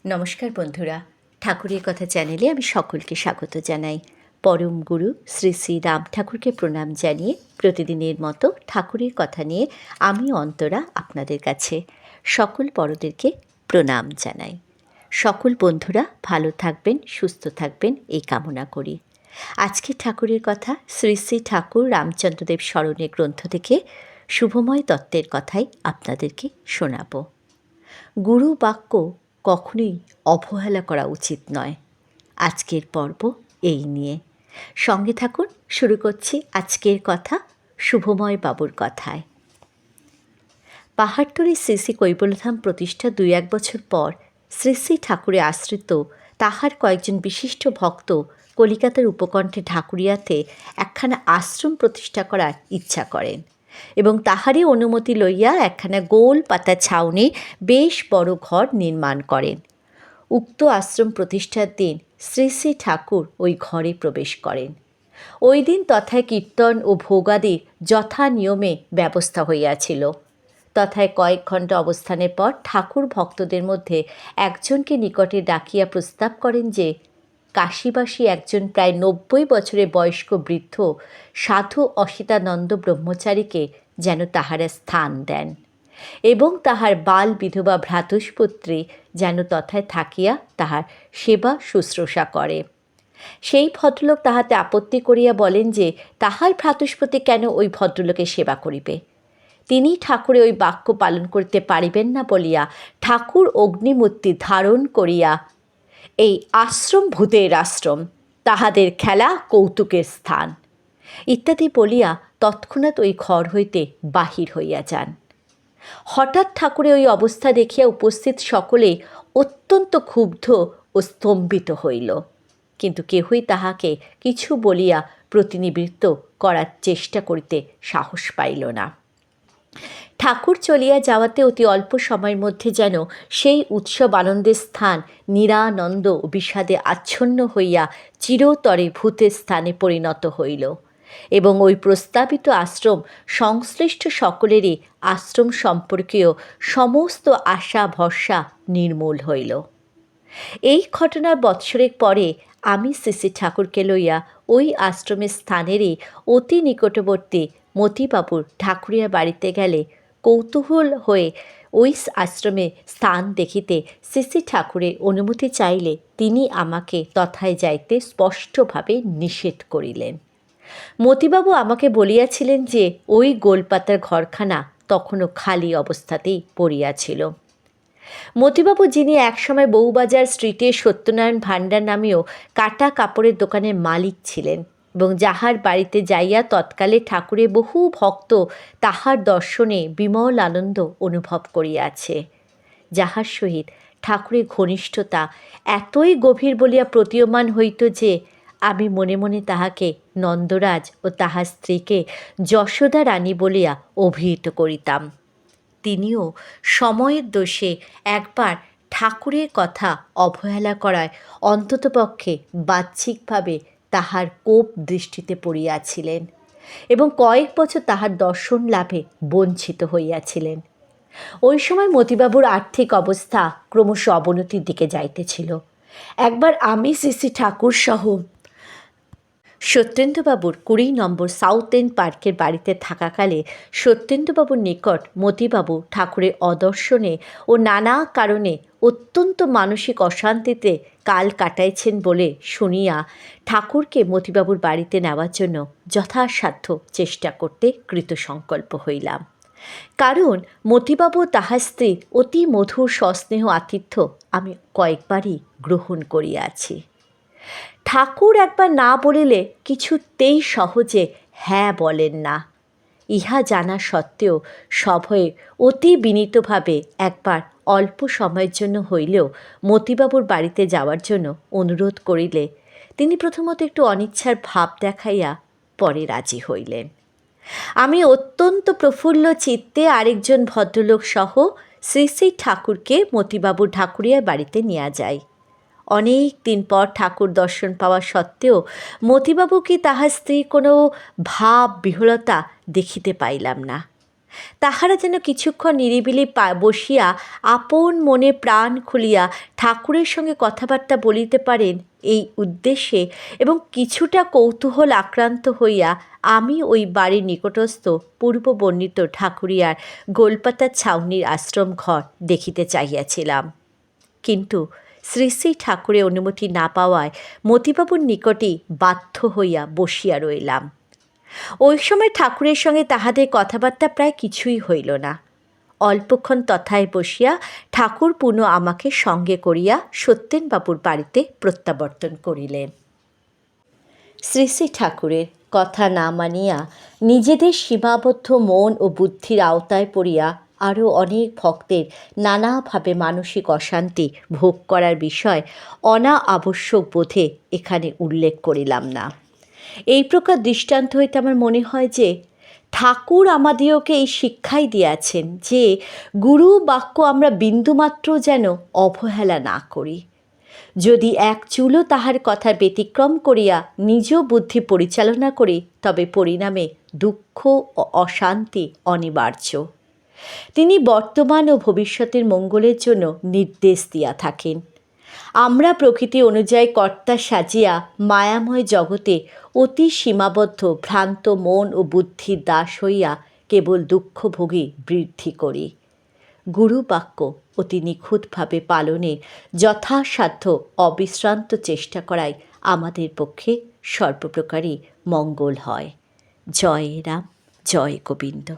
নমস্কার বন্ধুরা, ঠাকুরের কথা চ্যানেলে আমি সকলকে স্বাগত জানাই। পরম গুরু শ্রী শ্রী রাম ঠাকুরকে প্রণাম জানিয়ে প্রতিদিনের মতো ঠাকুরের কথা নিয়ে আমি অন্তরা আপনাদের কাছে সকল বড়দেরকে প্রণাম জানাই। সকল বন্ধুরা ভালো থাকবেন, সুস্থ থাকবেন এই কামনা করি। আজকে ঠাকুরের কথা শ্রী শ্রী ঠাকুর রামচন্দ্রদেব স্মরণে গ্রন্থ থেকে শুভময় তত্ত্বের কথাই আপনাদেরকে শোনাব। গুরু বাক্য কখনোই অবহেলা করা উচিত নয়। আজকের পর্ব এই নিয়ে সঙ্গে থাকুন। শুরু করছি আজকের কথা শুভময় বাবুর কথায়। পাহাড়তলি শ্রী শ্রী কৈবল্যধাম প্রতিষ্ঠা 2-1 বছর পর শ্রী শ্রী ঠাকুরে আশ্রিত তাহার কয়েকজন বিশিষ্ট ভক্ত কলিকাতার উপকণ্ঠে ঢাকুরিয়াতে একখানা আশ্রম প্রতিষ্ঠা করার ইচ্ছা করেন এবং তাহারই অনুমতি লইয়া একখানা গোল পাতা ছাউনি বেশ বড় ঘর নির্মাণ করেন। উক্ত আশ্রম প্রতিষ্ঠার দিন শ্রী শ্রী ঠাকুর ওই ঘরে প্রবেশ করেন। ওই দিন তথায় কীর্তন ও ভোগাদির যথা নিয়মে ব্যবস্থা হইয়াছিল। তথায় কয়েক ঘণ্টা অবস্থানের পর ঠাকুর ভক্তদের মধ্যে একজনকে নিকটে ডাকিয়া প্রস্তাব করেন যে কাশীবাসী একজন প্রায় 90 বছরের বয়স্ক বৃদ্ধ সাধু অসিতানন্দ ব্রহ্মচারীকে যেন তাহারা স্থান দেন এবং তাহার বাল বিধবা ভ্রাতুষ্পুত্রী যেন তথায় থাকিয়া তাহার সেবা শুশ্রূষা করে। সেই ভদ্রলোক তাহাতে আপত্তি করিয়া বলেন যে তাহার ভ্রাতুষ্পতি কেন ওই ভদ্রলোকের সেবা করিবে। তিনি ঠাকুরে ওই বাক্য পালন করিতে পারিবেন না বলিয়া ঠাকুর অগ্নিমূর্তি ধারণ করিয়া এই আশ্রম ভূতের আশ্রম, তাহাদের খেলা কৌতুকের স্থান ইত্যাদি বলিয়া তৎক্ষণাৎ ওই ঘর হইতে বাহির হইয়া যান। হঠাৎ ঠাকুরে ওই অবস্থা দেখিয়া উপস্থিত সকলে অত্যন্ত ক্ষুব্ধ ও স্তম্ভিত হইল, কিন্তু কেহই তাহাকে কিছু বলিয়া প্রতিনিবৃত্ত করার চেষ্টা করিতে সাহস পাইল না। ঠাকুর চলিয়া যাওয়াতে অতি অল্প সময়ের মধ্যে যেন সেই উৎসব আনন্দের স্থান নিরানন্দ ও বিষাদে আচ্ছন্ন হইয়া চিরতরে ভূতের স্থানে পরিণত হইল এবং ওই প্রস্তাবিত আশ্রম সংশ্লিষ্ট সকলেরই আশ্রম সম্পর্কীয় সমস্ত আশা ভরসা নির্মূল হইল। এই ঘটনার বৎসরেক পরে আমি শ্রী শ্রী ঠাকুরকে লইয়া ওই আশ্রমের স্থানেরই অতি নিকটবর্তী মতিবাবুর ঠাকুরিয়া বাড়িতে গেলে কৌতূহল হয়ে ওই আশ্রমে স্থান দেখিতে শ্রী শ্রী ঠাকুরের অনুমতি চাইলে তিনি আমাকে তথায় যাইতে স্পষ্টভাবে নিষেধ করিলেন। মতিবাবু আমাকে বলিয়াছিলেন যে ওই গোলপাতার ঘরখানা তখনও খালি অবস্থাতেই পড়িয়াছিল। মতিবাবু, যিনি একসময় বউবাজার স্ট্রিটে সত্যনারায়ণ ভাণ্ডার নামেও কাটা কাপড়ের দোকানের মালিক ছিলেন এবং যাহার বাড়িতে যাইয়া তৎকালে ঠাকুরের বহু ভক্ত তাহার দর্শনে বিমল আনন্দ অনুভব করিয়াছে, যাহার সহিত ঠাকুরের ঘনিষ্ঠতা এতই গভীর বলিয়া প্রতীয়মান হইত যে আমি মনে মনে তাহাকে নন্দরাজ ও তাহার স্ত্রীকে যশোদা রানী বলিয়া অভিহিত করিতাম। তিনিও সময়ের দোষে একবার ঠাকুরের কথা অবহেলা করায় অন্ততপক্ষে বাহ্যিকভাবে তাহার কোপ দৃষ্টিতে পড়িয়াছিলেন এবং কয়েক বছর তাহার দর্শন লাভে বঞ্চিত হইয়াছিলেন। ওই সময় মতিবাবুর আর্থিক অবস্থা ক্রমশ অবনতির দিকে যাইতেছিল। একবার আমি শ্রী শ্রী ঠাকুর সহ সত্যেন্দ্রবাবুর 20 নম্বর সাউথ এন্ড পার্কের বাড়িতে থাকাকালে সত্যেন্দ্রবাবুর নিকট মতিবাবু ঠাকুরের অদর্শনে ও নানা কারণে অত্যন্ত মানসিক অশান্তিতে কাল কাটাইছেন বলে শুনিয়া ঠাকুরকে মতিবাবুর বাড়িতে নেওয়ার জন্য যথাসাধ্য চেষ্টা করতে কৃতসংকল্প হইলাম। কারণ মতিবাবু তাহার স্ত্রীর অতি মধুর সস্নেহ আতিথ্য আমি কয়েকবারই গ্রহণ করিয়াছি। ঠাকুর একবার না বলিলে কিছুতেই সহজে হ্যাঁ বলেন না। ইহা জানা সত্ত্বেও সভয়ে অতি বিনীতভাবে একবার অল্প সময়ের জন্য হইলেও মতিবাবুর বাড়িতে যাওয়ার জন্য অনুরোধ করিলে তিনি প্রথমত একটু অনিচ্ছার ভাব দেখাইয়া পরে রাজি হইলেন। আমি অত্যন্ত প্রফুল্ল চিত্তে আরেকজন ভদ্রলোক সহ শ্রী শ্রী ঠাকুরকে মতিবাবুর ঢাকুরিয়ার বাড়িতে নিয়ে যাই। অনেক দিন পর ঠাকুর দর্শন পাওয়া সত্ত্বেও মতিবাবু কি তাহার স্ত্রী কোনো ভাব বিহ্বলতা দেখিতে পাইলাম না। তাহারা যেন কিছুক্ষণ নিরিবিলি বসিয়া আপন মনে প্রাণ খুলিয়া ঠাকুরের সঙ্গে কথাবার্তা বলিতে পারেন এই উদ্দেশ্যে এবং কিছুটা কৌতূহল আক্রান্ত হইয়া আমি ওই বাড়ির নিকটস্থ পূর্ব বর্ণিত ঠাকুরিয়ার গোলপাতার ছাউনির আশ্রম ঘর দেখিতে চাহিয়াছিলাম। কিন্তু শ্রী শ্রী ঠাকুরের অনুমতি না পাওয়ায় মতিবাবুর নিকটেই বাধ্য হইয়া বসিয়া রইলাম। ওই সময় ঠাকুরের সঙ্গে তাহাদের কথাবার্তা প্রায় কিছুই হইল না। অল্পক্ষণ তথায় বসিয়া ঠাকুর পুনঃ আমাকে সঙ্গে করিয়া সত্যেনবাবুর বাড়িতে প্রত্যাবর্তন করিলেন। শ্রী শ্রী ঠাকুরের কথা না মানিয়া নিজেদের সীমাবদ্ধ মন ও বুদ্ধির আওতায় পড়িয়া আরও অনেক ভক্তের নানাভাবে মানসিক অশান্তি ভোগ করার বিষয় অনাবশ্যক বোধে এখানে উল্লেখ করিলাম না। এই প্রকার দৃষ্টান্ত হইতে আমার মনে হয় যে ঠাকুর আমাদিওকে এই শিক্ষাই দিয়াছেন যে গুরু বাক্য আমরা বিন্দুমাত্র যেন অবহেলা না করি। যদি এক চুলও তাহার কথার ব্যতিক্রম করিয়া নিজ বুদ্ধি পরিচালনা করি তবে পরিণামে দুঃখ ও অশান্তি অনিবার্য। তিনি বর্তমান ও ভবিষ্যতের মঙ্গলের জন্য নির্দেশ দিয়া থাকেন। আমরা প্রকৃতি অনুযায়ী কর্তা সাজিয়া মায়াময় জগতে অতি সীমাবদ্ধ ভ্রান্ত মন ও বুদ্ধির দাস হইয়া কেবল দুঃখভোগী বৃদ্ধি করি। গুরুবাক্য অতি নিখুঁতভাবে পালনের যথাসাধ্য অবিশ্রান্ত চেষ্টা করাই আমাদের পক্ষে সর্বপ্রকারই মঙ্গল হয়। জয় রাম, জয় গোবিন্দ।